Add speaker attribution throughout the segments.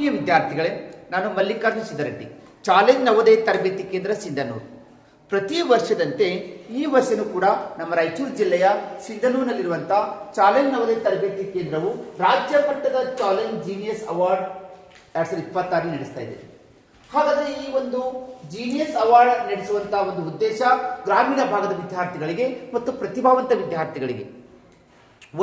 Speaker 1: ಆತ್ಮೀಯ ವಿದ್ಯಾರ್ಥಿಗಳೇ, ನಾನು ಮಲ್ಲಿಕಾರ್ಜುನ ಸಿದ್ದರೆಡ್ಡಿ, ಚಾಲೆಂಜ್ ನವೋದಯ ತರಬೇತಿ ಕೇಂದ್ರ ಸಿಂಧನೂರು. ಪ್ರತಿ ವರ್ಷದಂತೆ ಈ ವರ್ಷನೂ ಕೂಡ ನಮ್ಮ ರಾಯಚೂರು ಜಿಲ್ಲೆಯ ಸಿಂಧನೂರಿನಲ್ಲಿರುವಂತಹ ಚಾಲೆಂಜ್ ನವೋದಯ ತರಬೇತಿ ಕೇಂದ್ರವು ರಾಜ್ಯ ಮಟ್ಟದ ಚಾಲೆಂಜ್ ಜೀನಿಯಸ್ ಅವಾರ್ಡ್ 2026 ನಡೆಸ್ತಾ ಇದೆ. ಹಾಗಾದ್ರೆ ಈ ಒಂದು ಜೀನಿಯಸ್ ಅವಾರ್ಡ್ ನಡೆಸುವಂತಹ ಒಂದು ಉದ್ದೇಶ ಗ್ರಾಮೀಣ ಭಾಗದ ವಿದ್ಯಾರ್ಥಿಗಳಿಗೆ ಮತ್ತು ಪ್ರತಿಭಾವಂತ ವಿದ್ಯಾರ್ಥಿಗಳಿಗೆ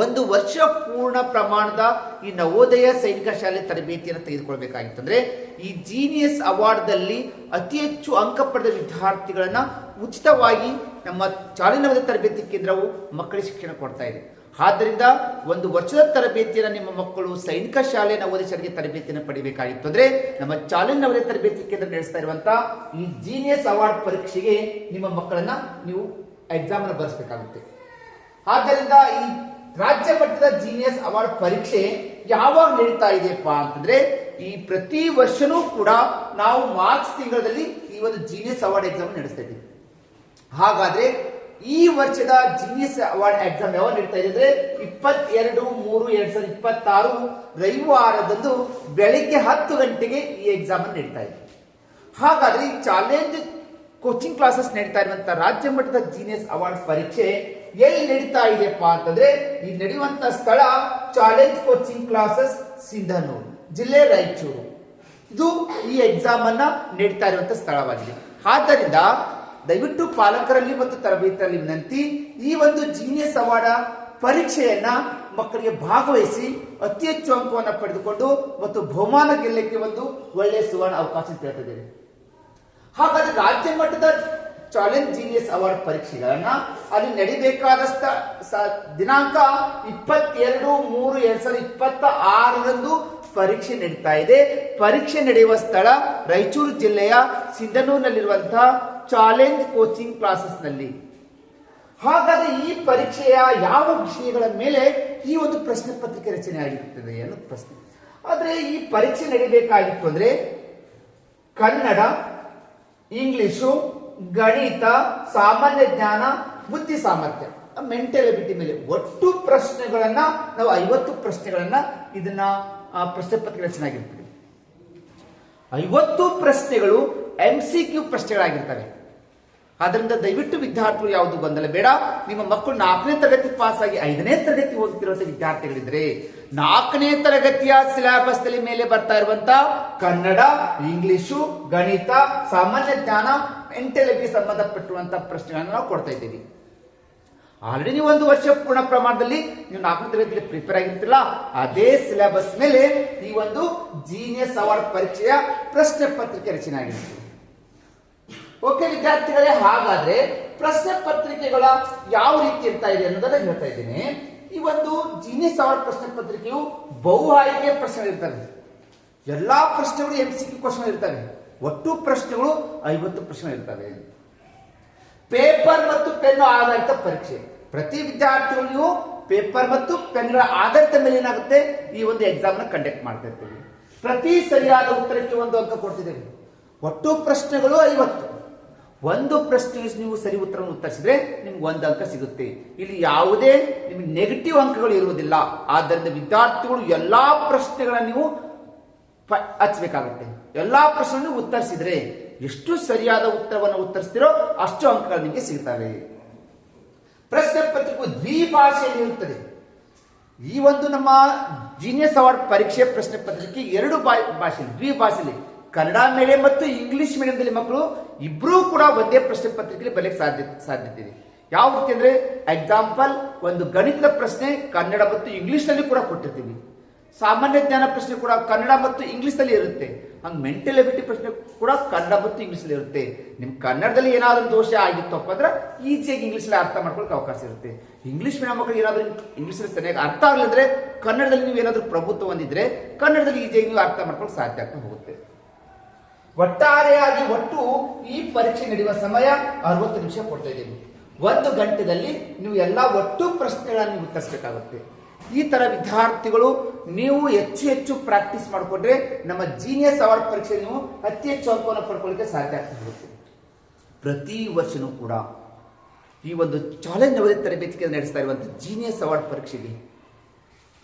Speaker 1: ಒಂದು ವರ್ಷ ಪೂರ್ಣ ಪ್ರಮಾಣದ ಈ ನವೋದಯ ಸೈನಿಕ ಶಾಲೆ ತರಬೇತಿಯನ್ನು ತೆಗೆದುಕೊಳ್ಬೇಕಾಗಿತ್ತಂದ್ರೆ ಈ ಜೀನಿಯಸ್ ಅವಾರ್ಡ್ದಲ್ಲಿ ಅತಿ ಹೆಚ್ಚು ಅಂಕ ಪಡೆದ ವಿದ್ಯಾರ್ಥಿಗಳನ್ನ ಉಚಿತವಾಗಿ ನಮ್ಮ ಚಾಲೆಂಜ್ ನವೋದಯ ತರಬೇತಿ ಕೇಂದ್ರವು ಮಕ್ಕಳಿಗೆ ಶಿಕ್ಷಣ ಕೊಡ್ತಾ ಇದೆ. ಆದ್ದರಿಂದ ಒಂದು ವರ್ಷದ ತರಬೇತಿಯನ್ನು ನಿಮ್ಮ ಮಕ್ಕಳು ಸೈನಿಕ ಶಾಲೆ ನವೋದಯ ಶಾಲೆಗೆ ತರಬೇತಿಯನ್ನು ಪಡಿಬೇಕಾಗಿತ್ತು ಅಂದ್ರೆ ನಮ್ಮ ಚಾಲೆಂಜ್ ನವೋದಯ ತರಬೇತಿ ಕೇಂದ್ರ ನಡೆಸ್ತಾ ಇರುವಂತಹ ಈ ಜೀನಿಯಸ್ ಅವಾರ್ಡ್ ಪರೀಕ್ಷೆಗೆ ನಿಮ್ಮ ಮಕ್ಕಳನ್ನ ನೀವು ಎಕ್ಸಾಮ್ ಅನ್ನು ಬರೆಸಬೇಕಾಗುತ್ತೆ. ಆದ್ದರಿಂದ ಈ ರಾಜ್ಯ ಮಟ್ಟದ ಜೀನಿಯಸ್ ಅವಾರ್ಡ್ ಪರೀಕ್ಷೆ ಯಾವಾಗ ನಡೀತಾ ಇದೆಯಪ್ಪ ಅಂತಂದ್ರೆ ಈ ಪ್ರತಿ ವರ್ಷನೂ ಕೂಡ ನಾವು ಮಾರ್ಚ್ ತಿಂಗಳಲ್ಲಿ ಈ ಒಂದು ಜೀನಿಯಸ್ ಅವಾರ್ಡ್ ಎಕ್ಸಾಮ್ ನಡೆಸ್ತಾ ಇದ್ದೀವಿ. ಹಾಗಾದ್ರೆ ಈ ವರ್ಷದ ಜೀನಿಯಸ್ ಅವಾರ್ಡ್ ಎಕ್ಸಾಮ್ ಯಾವಾಗ ನಡೀತಾ ಇದೆ ಅಂದ್ರೆ 22/3/2026 ರವಿವಾರದಂದು ಬೆಳಿಗ್ಗೆ 10 ಗಂಟೆಗೆ ಈ ಎಕ್ಸಾಮ್ ನಡೀತಾ ಇದೆ. ಹಾಗಾದ್ರೆ ಈ ಚಾಲೆಂಜ್ ಕೋಚಿಂಗ್ ಕ್ಲಾಸಸ್ ನಡೀತಾ ಇರುವಂತಹ ರಾಜ್ಯ ಮಟ್ಟದ ಜೀನಿಯಸ್ ಅವಾರ್ಡ್ ಪರೀಕ್ಷೆ ಎಲ್ಲಿ ನಡೀತಾ ಇದೆಯಪ್ಪ ಅಂತಂದ್ರೆ ಈ ನಡೆಯುವಂತ ಸ್ಥಳ ಚಾಲೆಂಜ್ ಕೋಚಿಂಗ್ ಕ್ಲಾಸಸ್ ಸಿಂಧನೂರು, ಜಿಲ್ಲೆ ರಾಯಚೂರು. ಇದು ಈ ಎಕ್ಸಾಮ್ ಅನ್ನ ನೀಡ್ತಾ ಇರುವಂತಹ ಸ್ಥಳವಾಗಿದೆ. ಆದ್ದರಿಂದ ದಯವಿಟ್ಟು ಪಾಲಕರಲ್ಲಿ ಮತ್ತು ತರಬೇತಿಯಲ್ಲಿ ವಿನಂತಿ, ಈ ಒಂದು ಜೀನಿಯಸ್ ಅವಾರ್ಡ್ ಪರೀಕ್ಷೆಯನ್ನ ಮಕ್ಕಳಿಗೆ ಭಾಗವಹಿಸಿ ಅತಿ ಹೆಚ್ಚು ಅಂಕವನ್ನು ಪಡೆದುಕೊಂಡು ಮತ್ತು ಬಹುಮಾನ ಗೆಲ್ಲಕ್ಕೆ ಒಂದು ಒಳ್ಳೆಯ ಸುವರ್ಣ ಅವಕಾಶ ಅಂತ ಹೇಳ್ತಿದ್ದೇವೆ. ಹಾಗಾದ್ರೆ ರಾಜ್ಯ ಮಟ್ಟದ ಚಾಲೆಂಜ್ ಜೀನಿಯಸ್ ಅವಾರ್ಡ್ ಪರೀಕ್ಷೆಗಳನ್ನ ಅಲ್ಲಿ ನಡಿಬೇಕಾದ ದಿನಾಂಕ 22/3/2026 ಪರೀಕ್ಷೆ ನಡೀತಾ ಇದೆ. ಪರೀಕ್ಷೆ ನಡೆಯುವ ಸ್ಥಳ ರಾಯಚೂರು ಜಿಲ್ಲೆಯ ಸಿಂಧನೂರಿನಲ್ಲಿರುವಂತಹ ಚಾಲೆಂಜ್ ಕೋಚಿಂಗ್ ಕ್ಲಾಸಸ್ ನಲ್ಲಿ. ಹಾಗಾದ್ರೆ ಈ ಪರೀಕ್ಷೆಯ ಯಾವ ವಿಷಯಗಳ ಮೇಲೆ ಈ ಒಂದು ಪ್ರಶ್ನೆ ಪತ್ರಿಕೆ ರಚನೆ ಆಗಿರುತ್ತದೆ ಅನ್ನೋದು ಪ್ರಶ್ನೆ. ಆದ್ರೆ ಈ ಪರೀಕ್ಷೆ ನಡಿಬೇಕಾಗಿತ್ತು ಅಂದ್ರೆ ಕನ್ನಡ, ಇಂಗ್ಲಿಷು, ಗಣಿತ, ಸಾಮಾನ್ಯ ಜ್ಞಾನ, ಬುದ್ಧಿ ಸಾಮರ್ಥ್ಯ, ಮೆಂಟಲ್ ಎಬಿಲಿಟಿ ಮೇಲೆ ಒಟ್ಟು ಪ್ರಶ್ನೆಗಳನ್ನ ನಾವು 50 ಪ್ರಶ್ನೆಗಳನ್ನ ಇದನ್ನ ಪ್ರಶ್ನೆ ಪತ್ರಿಕೆ ರಚನೆ ಆಗಿರ್ತದೆ. 50 ಪ್ರಶ್ನೆಗಳು MCQ ಪ್ರಶ್ನೆಗಳಾಗಿರ್ತವೆ. ಆದ್ರಿಂದ ದಯವಿಟ್ಟು ವಿದ್ಯಾರ್ಥಿಗಳು ಯಾವುದು ಗೊಂದಲ ಬೇಡ. ನಿಮ್ಮ ಮಕ್ಕಳು 4ನೇ ತರಗತಿ ಪಾಸ್ ಆಗಿ 5ನೇ ತರಗತಿ ಹೋಗ್ತಿರುವಂತಹ ವಿದ್ಯಾರ್ಥಿಗಳಿದ್ರೆ 4ನೇ ತರಗತಿಯ ಸಿಲೆಬಸ್ ಮೇಲೆ ಬರ್ತಾ ಇರುವಂತಹ ಕನ್ನಡ, ಇಂಗ್ಲಿಷು, ಗಣಿತ, ಸಾಮಾನ್ಯ ಜ್ಞಾನ, ಮೆಂಟಲ್ ಎಬಿಲಿಟಿ ಸಂಬಂಧಪಟ್ಟಿರುವಂತಹ ಪ್ರಶ್ನೆಗಳನ್ನು ನಾವು ಕೊಡ್ತಾ ಇದ್ದೀವಿ. ಆಲ್ರೆಡಿ ನೀವು ಒಂದು ವರ್ಷ ಪೂರ್ಣ ಪ್ರಮಾಣದಲ್ಲಿ ನೀವು 4ನೇ ತರಗತಿಯಲ್ಲಿ ಪ್ರಿಪೇರ್ ಆಗಿರ್ತಿಲ್ಲ, ಅದೇ ಸಿಲೆಬಸ್ ಮೇಲೆ ಈ ಒಂದು ಜೀನಿಯಸ್ ಅವಾರ್ಡ್ ಪರೀಕ್ಷೆಯ ಪ್ರಶ್ನೆ ಪತ್ರಿಕೆ ರಚನೆ ಆಗಿರ್ತದೆ. ಓಕೆ ವಿದ್ಯಾರ್ಥಿಗಳೇ, ಹಾಗಾದ್ರೆ ಪ್ರಶ್ನೆ ಪತ್ರಿಕೆಗಳ ಯಾವ ರೀತಿ ಇರ್ತಾ ಇದೆ ಅನ್ನೋದನ್ನ ಹೇಳ್ತಾ ಇದ್ದೀನಿ. ಈ ಒಂದು ಜೀನಿಯಸ್ ಅವಾರ್ಡ್ ಪ್ರಶ್ನೆ ಪತ್ರಿಕೆಯು ಬಹು ಆಯ್ಕೆ ಪ್ರಶ್ನೆಗಳು ಇರ್ತವೆ. ಎಲ್ಲಾ ಪ್ರಶ್ನೆಗಳು MCQ ಕ್ವಶನ್ ಇರ್ತವೆ. ಒಟ್ಟು ಪ್ರಶ್ನೆಗಳು 50 ಪ್ರಶ್ನೆಗಳು ಇರ್ತವೆ. ಪೇಪರ್ ಮತ್ತು ಪೆನ್ ಆಧಾರಿತ ಪರೀಕ್ಷೆ. ಪ್ರತಿ ವಿದ್ಯಾರ್ಥಿಗಳು ಪೇಪರ್ ಮತ್ತು ಪೆನ್ಗಳ ಆಧಾರಿತ ಮೇಲೆ ಏನಾಗುತ್ತೆ ಈ ಒಂದು ಎಕ್ಸಾಮ್ ನ ಕಂಡಕ್ಟ್ ಮಾಡ್ತಾ ಇರ್ತೀವಿ. ಪ್ರತಿ ಸರಿಯಾದ ಉತ್ತರಕ್ಕೆ 1 ಅಂಕ ಕೊಡ್ತಿದ್ದೇವೆ. ಒಟ್ಟು ಪ್ರಶ್ನೆಗಳು 50. ಒಂದು ಪ್ರಶ್ನೆ ನೀವು ಸರಿ ಉತ್ತರವನ್ನು ಉತ್ತರಿಸಿದ್ರೆ ನಿಮ್ಗೆ 1 ಅಂಕ ಸಿಗುತ್ತೆ. ಇಲ್ಲಿ ಯಾವುದೇ ನಿಮಗೆ ನೆಗೆಟಿವ್ ಅಂಕಗಳು ಇರುವುದಿಲ್ಲ. ಆದ್ದರಿಂದ ವಿದ್ಯಾರ್ಥಿಗಳು ಎಲ್ಲಾ ಪ್ರಶ್ನೆಗಳನ್ನ ನೀವು ಹಚ್ಚಬೇಕಾಗುತ್ತೆ. ಎಲ್ಲಾ ಪ್ರಶ್ನೆಗಳನ್ನು ಉತ್ತರಿಸಿದ್ರೆ ಎಷ್ಟು ಸರಿಯಾದ ಉತ್ತರವನ್ನು ಉತ್ತರಿಸ್ತಿರೋ ಅಷ್ಟು ಅಂಕಗಳು ನಿಮಗೆ ಸಿಗ್ತವೆ. ಪ್ರಶ್ನೆ ಪತ್ರಿಕೆ ದ್ವಿಭಾಷೆಯಲ್ಲಿ ಇರುತ್ತದೆ. ಈ ಒಂದು ನಮ್ಮ ಜೀನಿಯಸ್ ಅವಾರ್ಡ್ ಪರೀಕ್ಷೆ ಪ್ರಶ್ನೆ ಪತ್ರಿಕೆ 2 ಭಾಷೆಯಲ್ಲಿ, ದ್ವಿಭಾಷೆಯಲ್ಲಿ, ಕನ್ನಡ ಮೀಡಿಯಂ ಮತ್ತು ಇಂಗ್ಲಿಷ್ ಮೀಡಿಯಂದಲ್ಲಿ ಮಕ್ಕಳು ಇಬ್ರು ಕೂಡ ಒಂದೇ ಪ್ರಶ್ನೆ ಪತ್ರಿಕೆಯಲ್ಲಿ ಬರಲಿಕ್ಕೆ ಸಾಧ್ಯತೆ ಇದೆ. ಯಾವ ರೀತಿ ಅಂದ್ರೆ ಎಕ್ಸಾಂಪಲ್, ಒಂದು ಗಣಿತದ ಪ್ರಶ್ನೆ ಕನ್ನಡ ಮತ್ತು ಇಂಗ್ಲಿಷ್ ನಲ್ಲಿ ಕೂಡ ಕೊಟ್ಟಿರ್ತೀವಿ. ಸಾಮಾನ್ಯ ಜ್ಞಾನ ಪ್ರಶ್ನೆ ಕೂಡ ಕನ್ನಡ ಮತ್ತು ಇಂಗ್ಲಿಷ್ ನಲ್ಲಿ ಇರುತ್ತೆ. ಹಂಗೆ ಮೆಂಟಲ್ ಎಬಿಲಿಟಿ ಪ್ರಶ್ನೆ ಕೂಡ ಕನ್ನಡ ಮತ್ತು ಇಂಗ್ಲಿಷ್ ನಲ್ಲಿ ಇರುತ್ತೆ. ನಿಮ್ ಕನ್ನಡದಲ್ಲಿ ಏನಾದ್ರೂ ದೋಷ ಆಗಿತ್ತಪ್ಪ ಅಂದ್ರೆ ಈಸಿಯಾಗಿ ಇಂಗ್ಲಿಷ್ ನಲ್ಲಿ ಅರ್ಥ ಮಾಡ್ಕೊಳ್ಳೋಕೆ ಅವಕಾಶ ಇರುತ್ತೆ. ಇಂಗ್ಲಿಷ್ ಮೀಡಿಯಂ ಮಕ್ಕಳಿಗೆ ಏನಾದ್ರೂ ಇಂಗ್ಲಿಷ್ ನಲ್ಲಿ ಸರಿಯಾಗಿ ಅರ್ಥ ಆಗಲಿಲ್ಲ ಅಂದ್ರೆ ಕನ್ನಡದಲ್ಲಿ ನೀವು ಏನಾದ್ರೂ ಪ್ರಭುತ್ವ ಹೊಂದಿದ್ರೆ ಕನ್ನಡದಲ್ಲಿ ಈಸಿಯಾಗಿ ನೀವು ಅರ್ಥ ಮಾಡ್ಕೊಳ್ಳೋಕೆ ಸಾಧ್ಯ ಆಗ್ತಾ ಹೋಗುತ್ತೆ. ಒಟ್ಟಾರೆಯಾಗಿ ಒಟ್ಟು ಈ ಪರೀಕ್ಷೆ ನಡೆಯುವ ಸಮಯ 60 ನಿಮಿಷ ಕೊಡ್ತಾ ಇದ್ದೀವಿ. 1 ಗಂಟೆಯಲ್ಲಿ ನೀವು ಎಲ್ಲಾ ಒಟ್ಟು ಪ್ರಶ್ನೆಗಳನ್ನು ಉತ್ತರಿಸಬೇಕಾಗುತ್ತೆ. ಈ ತರ ವಿದ್ಯಾರ್ಥಿಗಳು ನೀವು ಹೆಚ್ಚು ಪ್ರಾಕ್ಟೀಸ್ ಮಾಡಿಕೊಂಡ್ರೆ ನಮ್ಮ ಜೀನಿಯಸ್ ಅವಾರ್ಡ್ ಪರೀಕ್ಷೆ ನೀವು ಅತಿ ಹೆಚ್ಚು ಅಂಕವನ್ನು ಪಡ್ಕೊಳ್ಳಿಕ್ಕೆ ಸಾಧ್ಯ ಆಗ್ತಿರುತ್ತೆ. ಪ್ರತಿ ವರ್ಷನೂ ಕೂಡ ಈ ಒಂದು ಚಾಲೆಂಜ್ ನವೋದಯ ತರಬೇತಿಗೆ ನಡೆಸ್ತಾ ಇರುವಂತಹ ಜೀನಿಯಸ್ ಅವಾರ್ಡ್ ಪರೀಕ್ಷೆಗೆ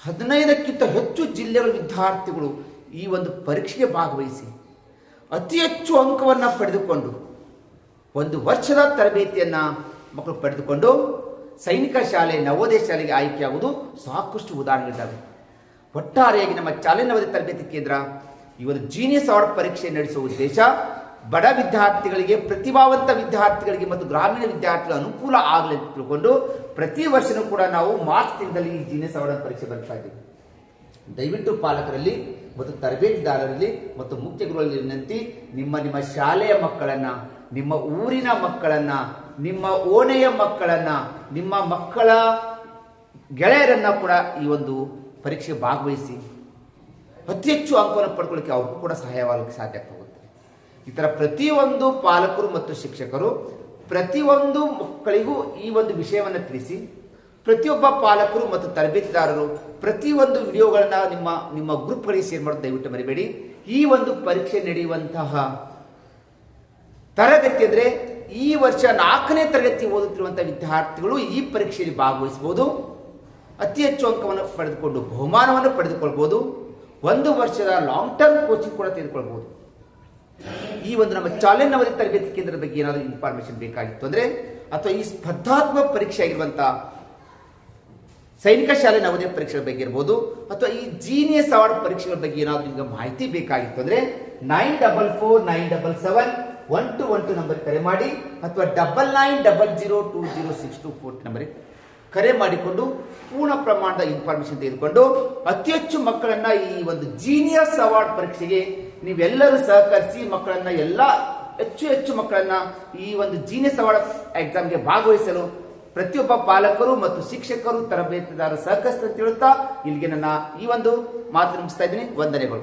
Speaker 1: 15ಕ್ಕಿಂತ ಹೆಚ್ಚು ಜಿಲ್ಲೆಗಳ ವಿದ್ಯಾರ್ಥಿಗಳು ಈ ಒಂದು ಪರೀಕ್ಷೆಗೆ ಭಾಗವಹಿಸಿ ಅತಿ ಹೆಚ್ಚು ಅಂಕವನ್ನು ಪಡೆದುಕೊಂಡು ಒಂದು ವರ್ಷದ ತರಬೇತಿಯನ್ನು ಮಕ್ಕಳು ಪಡೆದುಕೊಂಡು ಸೈನಿಕ ಶಾಲೆ ನವೋದಯ ಶಾಲೆಗೆ ಆಯ್ಕೆಯಾಗುವುದು ಸಾಕಷ್ಟು ಉದಾಹರಣೆಗಳಿದ್ದಾವೆ. ಒಟ್ಟಾರೆಯಾಗಿ ನಮ್ಮ ಚಾಲೆಂಜ್ ನವೋದಯ ತರಬೇತಿ ಕೇಂದ್ರ ಈ ಒಂದು ಜೀನಿಯಸ್ ಅವಾರ್ಡ್ ಪರೀಕ್ಷೆ ನಡೆಸುವ ಉದ್ದೇಶ ಬಡ ವಿದ್ಯಾರ್ಥಿಗಳಿಗೆ, ಪ್ರತಿಭಾವಂತ ವಿದ್ಯಾರ್ಥಿಗಳಿಗೆ ಮತ್ತು ಗ್ರಾಮೀಣ ವಿದ್ಯಾರ್ಥಿಗಳ ಅನುಕೂಲ ಆಗಲಿ ಅಂತ ತಿಳ್ಕೊಂಡು ಪ್ರತಿ ವರ್ಷನೂ ಕೂಡ ನಾವು ಮಾರ್ಚ್ ತಿಂಗಳಲ್ಲಿ ಈ ಜೀನಿಯಸ್ ಅವಾರ್ಡ್ ಪರೀಕ್ಷೆ ಬರ್ತಾ ಇದ್ದೀವಿ. ದಯವಿಟ್ಟು ಪಾಲಕರಲ್ಲಿ ಮತ್ತು ತರಬೇತಿದಾರರಲ್ಲಿ ಮತ್ತು ಮುಖ್ಯ ಗುರುಗಳಲ್ಲಿ ವಿನಂತಿ, ನಿಮ್ಮ ಶಾಲೆಯ ಮಕ್ಕಳನ್ನ, ನಿಮ್ಮ ಊರಿನ ಮಕ್ಕಳನ್ನ, ನಿಮ್ಮ ಓಣೆಯ ಮಕ್ಕಳನ್ನ, ನಿಮ್ಮ ಮಕ್ಕಳ ಗೆಳೆಯರನ್ನ ಕೂಡ ಈ ಒಂದು ಪರೀಕ್ಷೆ ಭಾಗವಹಿಸಿ ಅತಿ ಹೆಚ್ಚು ಅಂಕವನ್ನು ಪಡ್ಕೊಳ್ಳಿಕ್ಕೆ ಅವ್ರಿಗೂ ಕೂಡ ಸಹಾಯವಾಗಲಿಕ್ಕೆ ಸಾಧ್ಯ ಆಗುತ್ತೆ. ಈ ಥರ ಪ್ರತಿಯೊಂದು ಪಾಲಕರು ಮತ್ತು ಶಿಕ್ಷಕರು ಪ್ರತಿಯೊಂದು ಮಕ್ಕಳಿಗೂ ಈ ಒಂದು ವಿಷಯವನ್ನು ತಿಳಿಸಿ, ಪ್ರತಿಯೊಬ್ಬ ಪಾಲಕರು ಮತ್ತು ತರಬೇತಿದಾರರು ಪ್ರತಿಯೊಂದು ವಿಡಿಯೋಗಳನ್ನ ನಿಮ್ಮ ಗ್ರೂಪ್ಗಳಿಗೆ ಶೇರ್ ಮಾಡೋದು ದಯವಿಟ್ಟು ಮರಿಬೇಡಿ. ಈ ಒಂದು ಪರೀಕ್ಷೆ ನಡೆಯುವಂತಹ ತರಗತಿ ಅಂದರೆ ಈ ವರ್ಷ 4ನೇ ತರಗತಿ ಓದುತ್ತಿರುವಂತಹ ವಿದ್ಯಾರ್ಥಿಗಳು ಈ ಪರೀಕ್ಷೆಯಲ್ಲಿ ಭಾಗವಹಿಸಬಹುದು. ಅತಿ ಹೆಚ್ಚು ಅಂಕವನ್ನು ಪಡೆದುಕೊಂಡು ಬಹುಮಾನವನ್ನು ಪಡೆದುಕೊಳ್ಬಹುದು. 1 ವರ್ಷದ ಲಾಂಗ್ ಟರ್ಮ್ ಕೋಚಿಂಗ್ ಕೂಡ ತೆಗೆದುಕೊಳ್ಬಹುದು. ಈ ಒಂದು ನಮ್ಮ ಚಾಲೆಂಜ್ ನವೋದಯ ತರಬೇತಿ ಕೇಂದ್ರದ ಬಗ್ಗೆ ಏನಾದರೂ ಇನ್ಫಾರ್ಮೇಶನ್ ಬೇಕಾಗಿತ್ತು ಅಂದರೆ, ಅಥವಾ ಈ ಸ್ಪರ್ಧಾತ್ಮಕ ಪರೀಕ್ಷೆ ಆಗಿರುವಂತಹ ಸೈನಿಕ ಶಾಲೆ ನವೋದಯ ಪರೀಕ್ಷೆಗಳ ಬಗ್ಗೆ ಇರ್ಬೋದು, ಅಥವಾ ಈ ಜೀನಿಯಸ್ ಅವಾರ್ಡ್ ಪರೀಕ್ಷೆಗಳ ಬಗ್ಗೆ ಏನಾದರೂ ನಿಮಗೆ ಮಾಹಿತಿ ಬೇಕಾಗಿತ್ತು ಅಂದರೆ 9449771212 ನಂಬರ್ ಕರೆ ಮಾಡಿ, ಅಥವಾ 9900206240 ನಂಬರಿಗೆ ಕರೆ ಮಾಡಿಕೊಂಡು ಪೂರ್ಣ ಪ್ರಮಾಣದ ಇನ್ಫಾರ್ಮೇಶನ್ ತೆಗೆದುಕೊಂಡು ಅತಿ ಹೆಚ್ಚು ಮಕ್ಕಳನ್ನ ಈ ಒಂದು ಜೀನಿಯಸ್ ಅವಾರ್ಡ್ ಪರೀಕ್ಷೆಗೆ ನೀವೆಲ್ಲರೂ ಸಹಕರಿಸಿ ಮಕ್ಕಳನ್ನ ಹೆಚ್ಚು ಮಕ್ಕಳನ್ನ ಈ ಒಂದು ಜೀನಿಯಸ್ ಅವಾರ್ಡ್ ಎಕ್ಸಾಮ್ಗೆ ಭಾಗವಹಿಸಲು ಪ್ರತಿಯೊಬ್ಬ ಪಾಲಕರು ಮತ್ತು ಶಿಕ್ಷಕರು ತರಬೇತಿದಾರರು ಸಹಕರಿಸ್ತಾ ಅಂತ ಹೇಳುತ್ತಾ ಇಲ್ಲಿಗೆ ನನ್ನ ಈ ಒಂದು ಮಾತು ಮುಗಿಸ್ತಾ ಇದ್ದೀನಿ. ವಂದನೆಗಳು.